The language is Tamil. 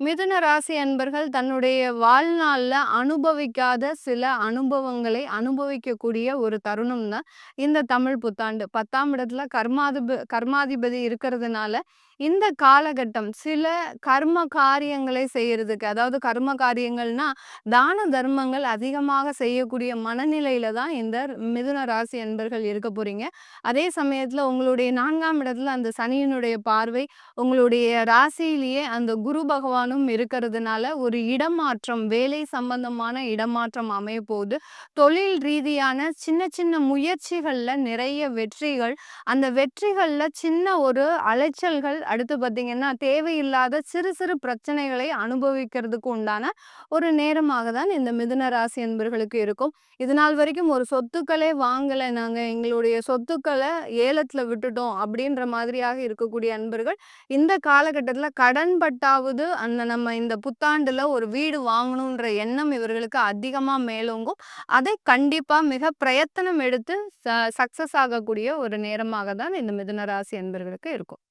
மிதுன ராசி அன்பர்கள் தன்னுடைய வாழ்நாள்ல அனுபவிக்காத சில அனுபவங்களை அனுபவிக்கக்கூடிய ஒரு தருணம் தான் இந்த தமிழ் புத்தாண்டு. 10ஆம் இடத்துல கர்மாதிபதி இருக்கிறதுனால, இந்த காலகட்டம் சில கர்ம காரியங்களை செய்யறதுக்கு, அதாவது கர்ம காரியங்கள்னா, தான தர்மங்கள் அதிகமாக செய்யக்கூடிய மனநிலையில தான் இந்த மிதுன ராசி அன்பர்கள் இருக்க போறீங்க. அதே சமயத்துல உங்களுடைய 4ஆம் இடத்துல அந்த சனியினுடைய பார்வை, உங்களுடைய ராசியிலேயே அந்த குரு பகவானும் இருக்கிறதுனால, ஒரு இடமாற்றம், வேலை சம்பந்தமான இடமாற்றம் அமையப்போகுது. தொழில் ரீதியான சின்ன சின்ன முயற்சிகள்ல நிறைய வெற்றிகள், அந்த வெற்றிகள்ல சின்ன ஒரு அலைச்சல்கள், அடுத்து பார்த்தீங்கன்னா, தேவையில்லாத சிறு சிறு பிரச்சனைகளை அனுபவிக்கிறதுக்கு உண்டான ஒரு நேரமாக தான் இந்த மிதுன ராசி என்பர்களுக்கு இருக்கும். இதுநாள் வரைக்கும் ஒரு சொத்துக்களே வாங்கல நாங்க, எங்களுடைய சொத்துக்கள ஏலத்துல விட்டுட்டோம் அப்படின்ற மாதிரியாக இருக்கக்கூடிய அன்பர்கள், இந்த காலகட்டத்துல கடன் பட்டாவது அந்த நம்ம இந்த புத்தாண்டுல ஒரு வீடு வாங்கணுன்ற எண்ணம் இவர்களுக்கு அதிகமா மேலோங்கும். அதை கண்டிப்பா மிக பிரயத்தனம் எடுத்து சக்சஸ் ஆகக்கூடிய ஒரு நேரமாக தான் இந்த மிதுன ராசி அன்பர்களுக்கு இருக்கும்.